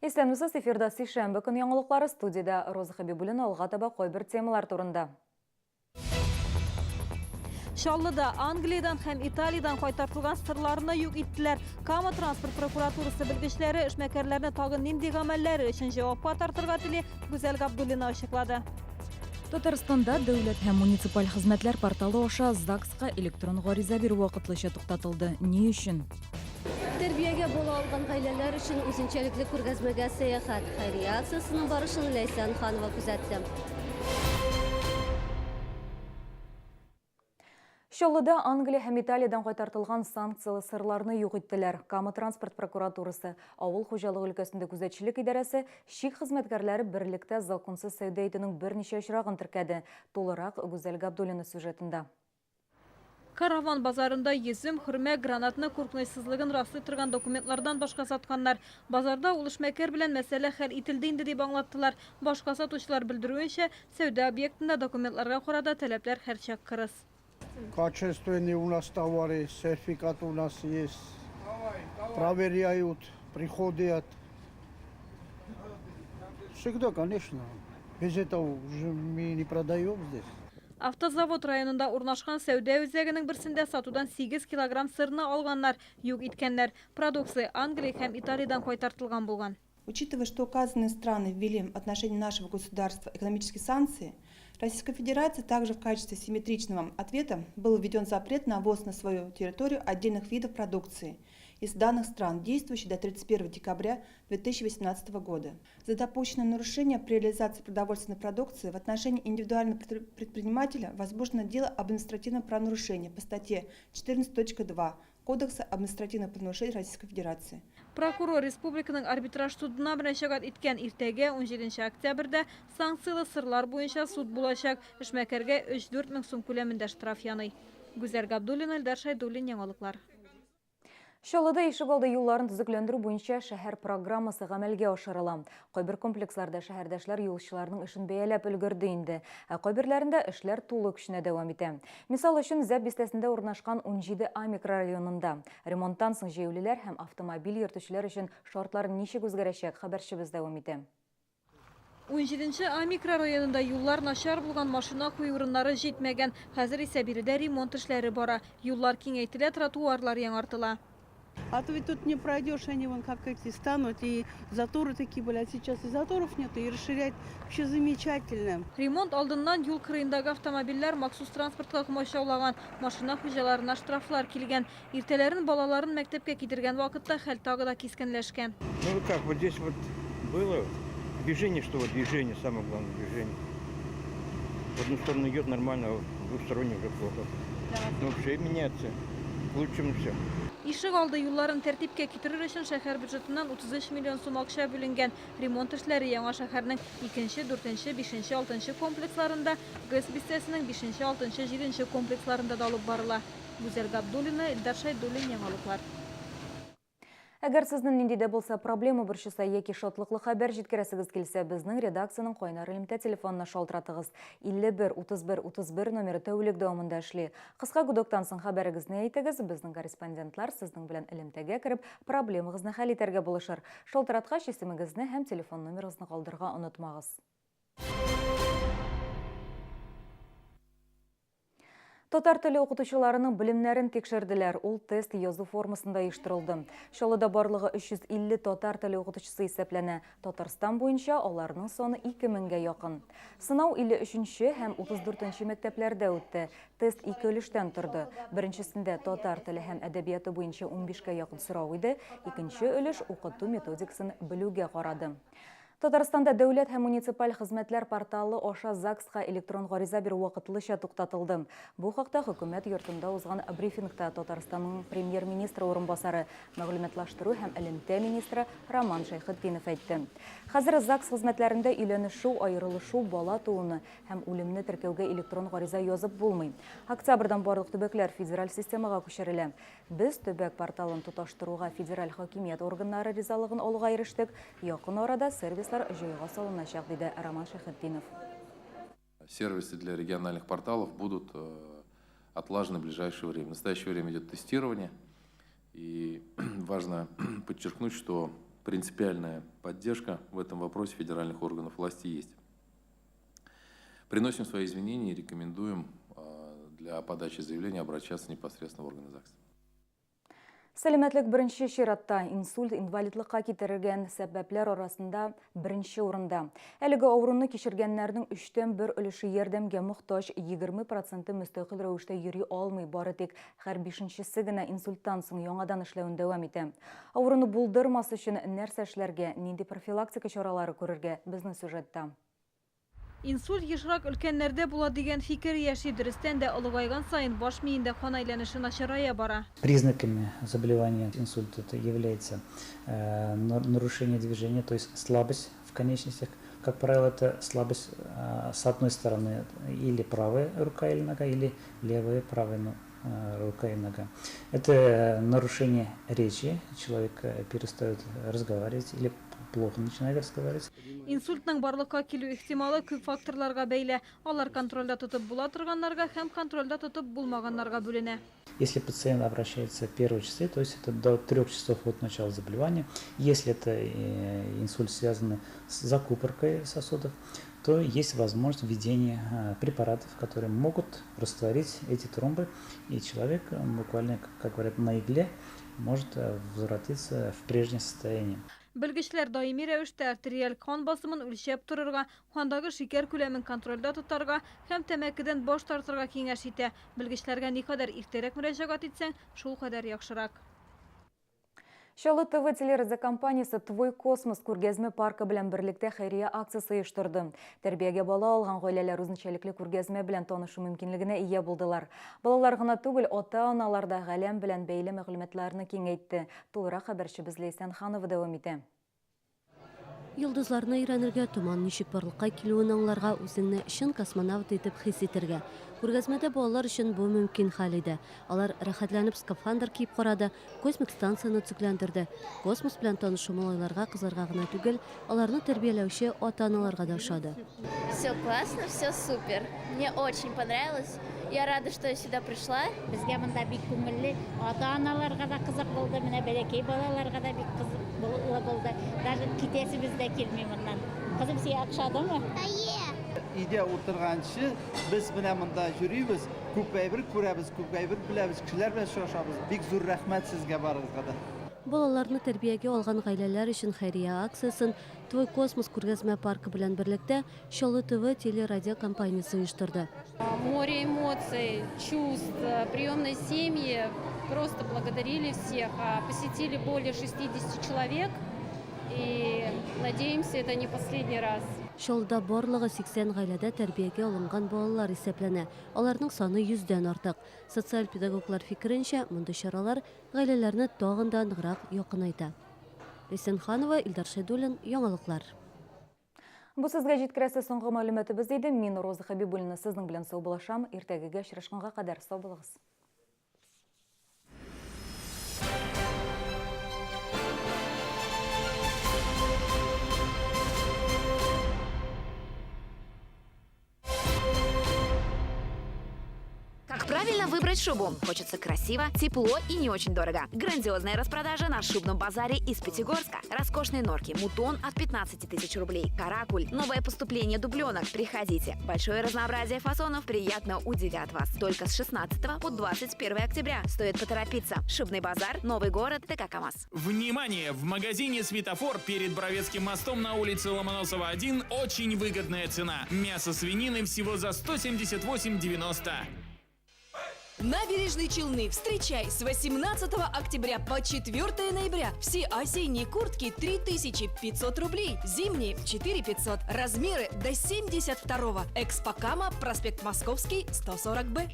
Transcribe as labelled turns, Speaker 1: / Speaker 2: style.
Speaker 1: Исәнмесез, эфирда сейшәмбе көн яңалыклары, студияда Роза Хабибуллина алга таба кайбер темалар турында.
Speaker 2: Шаллыда Англиядан һәм Италиядан кайтартылган сырларны юк иттеләр. Кама транспорт прокуратурасы белгечләре эшмәкәрләрне тагын нинди гамәлләре өчен җавапка тартырга тели, Гүзәл Габдуллина ачыклады.
Speaker 1: Татарстанда дәүләт һәм муниципаль хезмәтләр порталы аша ЗАГСка электрон гариза бирү вакытлыча туктатылды. Ни өчен?
Speaker 3: Тәрбиягә була алган гаиләләр өчен үзенчәлекле күргәзмәгә сәяхәт. Хәйрия акциясының барышын Ләйсән Ханова күзәтте.
Speaker 1: Шаллыда Англия һәм Италиядан кайтартылган санкциялы сырларны юк иттеләр. Кама транспорт прокуратурасы, авыл хуҗалыгы өлкәсендә күзәтчелек идарәсе, шик хезмәткәрләре берлектә законсыз сәүдә итүнең берничә очрагын теркәде. Тулырак Гүзәл Габдуллина сюжетында.
Speaker 2: Караван базарында йөзем, хөрмә, гранатны куркынычсызлыгын раслый торган документлардан башка сатканнар. Базарда ул эшмәкәр белән мәсьәлә хәл ителде инде дип аңлаттылар. Башка сатучылар белдерүенчә, сәүдә объектында документларга карата таләпләр һәрчак кырыс.
Speaker 4: Качественные у нас товары, сертификат у нас есть. Проверяют, приходят. Всегда, конечно. Без этого уже мы не продаем здесь.
Speaker 2: Автозавод районында урнашкан сәүдә үзәгенең берсендә сатудан 8 килограмм сырны алганнар, юк иткәннәр. Продукция Англия һәм Италиядан кайтартылган булган.
Speaker 5: Учитывая, что указанные страны ввели в отношении нашего государства экономические санкции, Российской Федерации также в качестве симметричного ответа был введен запрет на ввоз на свою территорию отдельных видов продукции из данных стран, действующий до 31 декабря 2018 года. За допущенное нарушение при реализации продовольственной продукции в отношении индивидуального предпринимателя возбуждено дело об административном правонарушении по статье 14.2 Кодекса об административных правонарушениях Российской Федерации.
Speaker 2: Прокурор республиканың арбитраж судына мөрәҗәгать иткән иртәгә 17 октябрьдә санкциялы сырлар буенча суд булачак. Эшмәкәргә 3-4 мең сум күләмендә штраф яный. Гүзәл Габдуллина, Илдар Шайдуллин, яңалыклар.
Speaker 1: Шаллыда ишегалды юлларын төзекләндерү буенча шәһәр программасы гамәлгә ашырыла. Кайбер комплексларда шәһәрдәшләр юлчыларның эшен бәяләп өлгерде инде, ә кайберләрендә эшләр тулы көченә дәвам итә. Мисал өчен, Зәп бистәсендә урнашкан 17А микрорайонында ремонттан соң җәяүлеләр һәм автомобиль йөртүчеләр өчен шартлар ничек үзгәрәчәк, хәбәрчебез дәвам итә.
Speaker 2: 17А микрорайонында юллар начар булган, машина кую урыннары җитмәгән. Хәзер исә биредә ремонт эшләре бара. Юллар киңәйтелә, тротуарлар яңартыла.
Speaker 6: А то ведь тут не пройдешь, они вон как эти станут, и заторы такие были, а сейчас и заторов нету, и расширять вообще замечательно.
Speaker 2: Ремонт алдыннан юл кырыйындагы автомобильләр махсус транспортка комачаулаган, машина хуҗаларына штрафлар килгән. Иртәләрен балаларын мәктәпкә китергән вакытта хәл тагы да кискенләшкән.
Speaker 7: Ну как, вот здесь вот было движение, что вот движение, самое главное движение. В одну сторону идет нормально, а в другую сторону уже плохо. Ну вообще меняется, к лучшему все.
Speaker 2: Ишек алды юлларын тәртипкә китерер өчен шәһәр бюджетыннан 33 миллион сум акча бүленгән. Ремонт эшләре яңа шәһәрнең 2-нче, 4-нче, 5-нче, 6-нче комплексларында, ГЭС бистәсенең 5-нче, 6-нче, 7-нче комплексларында да алып барыла. Гүзәл Габдуллина, Илдар Шайдуллин, яңалыклар.
Speaker 1: Әгәр сезнең нинди дә булса проблема борчыса яки шатлыклы хәбәр җиткерәсегез килсә, безнең редакциянең кайнар элемтә телефонына шалтыратыгыз. 51-31-31 номеры тәүлек дәвамында эшли. Кыска гудоктан соң хәбәрегезне әйтегез, безнең корреспондентлар сезнең белән элемтәгә кереп, проблемагызны хәл итәргә булышыр. Шалтыраткач исемегезне һәм телефон номерыгызны калдырырга онытмагыз. Татар теле укытучыларының белемнәрен тикшерделәр. Ул тест язу формасында оештырылды. Шаллыда барлыгы 350 татар теле укытучысы исәпләнә. Татарстан буенча аларның саны 2000-гә якын. Сынау 53-нче һәм 34-нче мәктәпләрдә үтте. Тест 2 өлештән торды. Беренчесендә татар теле һәм әдәбияты буенча 15-кә якын сорау иде. Икенче өлеш укыту методикасын белүгә карады. Татарстанда дәүләт һәм муниципаль хезмәтләр порталы аша ЗАГСка электрон гариза бирү вакытлыча туктатылды. Бу хакта хөкүмәт йортында узган брифингта Татарстанның премьер-министры урынбасары, мәгълүматлаштыру һәм элемтә министры Роман Шәйхетдинов әйтте. Хәзер ЗАГС хезмәтләрендә өйләнешү, аерылышу, бала тууны һәм үлемне теркәүгә электрон гариза язып булмый. Октябрьдан барлык төбәкләр федераль системага күчерелә. Без төбәк порталын тоташтыруга федераль хакимият органнары ризалыгын алуга ирештек. Якын арада сервислар җайга салыначак, диде Роман Шәйхетдинов.
Speaker 8: Сервисы для региональных порталов будут отлажены в ближайшее время. В настоящее время идет тестирование. И важно подчеркнуть, что принципиальная поддержка в этом вопросе федеральных органов власти есть. Приносим свои изменения и рекомендуем для подачи заявления обращаться непосредственно в органы ЗАГСа.
Speaker 1: Сәлемәтлек бірінші ширатта инсульт инвалидлыққа кетірген сәбәпләр арасында бірінші орында. Әлігі ауруны кешіргенлердің 3/1 өліші ердемге мұқтаж 20% мүстәқил рәвештә йөри алмый бары тек һәр 5-ші генә инсульттан соң яңадан эшләвен дәвам итә. Ауруны булдырмас өчен нәрсә эшләргә, нинди профилактика чаралары күрергә безнең сюжетта.
Speaker 2: Инсульт ешрак өлкәннәрдә була дигән фикер яши, дөрестән дә олыгайган сайын баш миендә қан әйләнеше начарая бара.
Speaker 9: Признаками заболевания инсульта это является нарушение движения, то есть слабость в конечностях. Как правило, это слабость с одной стороны или правая рука или нога, или левая правая рука и нога. Это нарушение речи, человек перестает разговаривать или плохо начинает разговаривать.
Speaker 2: Инсультның барлыкка килү ихтималы күп факторларга бәйле. Алар контрольдә тотып була торганнарга һәм контрольдә тотып булмаганнарга бүленә.
Speaker 9: Если пациент обращается в первые часы, то есть это до 3 часов от начала заболевания, если это инсульт связан с закупоркой сосудов, то есть возможность введения препаратов, которые могут растворить эти тромбы, и человек буквально, как говорят, на игле может возвратиться в прежнее состояние.
Speaker 2: Белгечләр даими рәвештә артериаль кан басымын үлчәп торырга, кандагы шикәр күләмен контрольдә тотарга һәм тәмәкедән баш тартырга киңәш итә. Белгечләргә никадәр иртәрәк мөрәҗәгать итсәң, шул кадәр яхшырак.
Speaker 1: Шалы ТВ телерадиокомпаниясе «Твой космос» күргәзме паркы белән берлектә хәйрия акциясы оештырды. Тәрбиягә бала алган гаиләләр үзенчәлекле күргәзмә белән танышу мөмкинлегенә ия булдылар. Балалар гына түгел, ата-аналар да галәм белән бәйле мәгълүматларны киңәйтте. Тулырак хәбәрчебез Лейсан Ханова дәвам итә.
Speaker 3: Йылдызларны өйрәнергә, томан ничек барлыкка килүен аңларга, үзеңне чын космонавт итеп хис итәргә. Күргәзмәдә балалар өчен бу мөмкин хәл иде. Алар рәхәтләнеп скафандр киеп карады, космик станцияны төзекләндерде. Космос белән танышу малайларга, кызларга гына түгел, аларны тәрбияләүче ата-аналарга да ошады.
Speaker 10: Все классно, все супер. Мне очень понравилось. Я рада, что я сюда пришла.
Speaker 11: Безгә монда бик күңелле, ата-аналарга да кызык булды, менә бәләкәй балаларга да бик кызык булды. Даже китәсебез дә килми моннан. Кызым, сиңа охшадымы?
Speaker 12: Үйдә утырганчы без менә монда йөрибез, күп әйбер күрәбез, күп әйбер беләбез, кешеләр белән очрашабыз. Бик зур рәхмәт сезгә барыгызга да.
Speaker 3: Балаларны тәрбиягә алган гаиләләр өчен хәйрия акциясын «Твой космос» күргәзмә паркы белән берлектә Шалы ТВ телерадиокомпаниясе оештырды.
Speaker 10: Море эмоций, чувств, приемной семьи. Просто благодарили всех. Посетили более 60 человек. И надеемся, это не последний раз.
Speaker 3: Шалда барлыгы 80 гаиләдә тәрбиягә алынган балалар исәпләнә. Аларның саны 100дән артык. Социаль педагоглар фикеренчә, мондый чаралар гаиләләрне тагын да ныграк якынайта. Лейсан Ханова, Илдар Шәйдуллин, яңалыклар.
Speaker 1: Бу сезгә җиткерәсе соңгы мәгълүматыбыз иде. Мин Роза Хәбибуллина сезнең белән сау булашам. Иртәгәгә очрашканга кадәр сау булыгыз.
Speaker 13: Как правильно выбрать шубу? Хочется красиво, тепло и не очень дорого. Грандиозная распродажа на шубном базаре из Пятигорска. Роскошные норки, мутон от 15 тысяч рублей, каракуль, новое поступление дубленок. Приходите. Большое разнообразие фасонов приятно удивят вас. Только с 16 по 21 октября. Стоит поторопиться. Шубный базар, Новый город, ТК КамАЗ.
Speaker 14: Внимание! В магазине «Светофор» перед Бровецким мостом на улице Ломоносова 1 очень выгодная цена. Мясо свинины всего за 178,90.
Speaker 15: Набережные Челны. Встречай с 18 октября по 4 ноября. Все осенние куртки 3500 рублей, зимние 4500. Размеры до 72. Экспокама, проспект Московский, 140Б.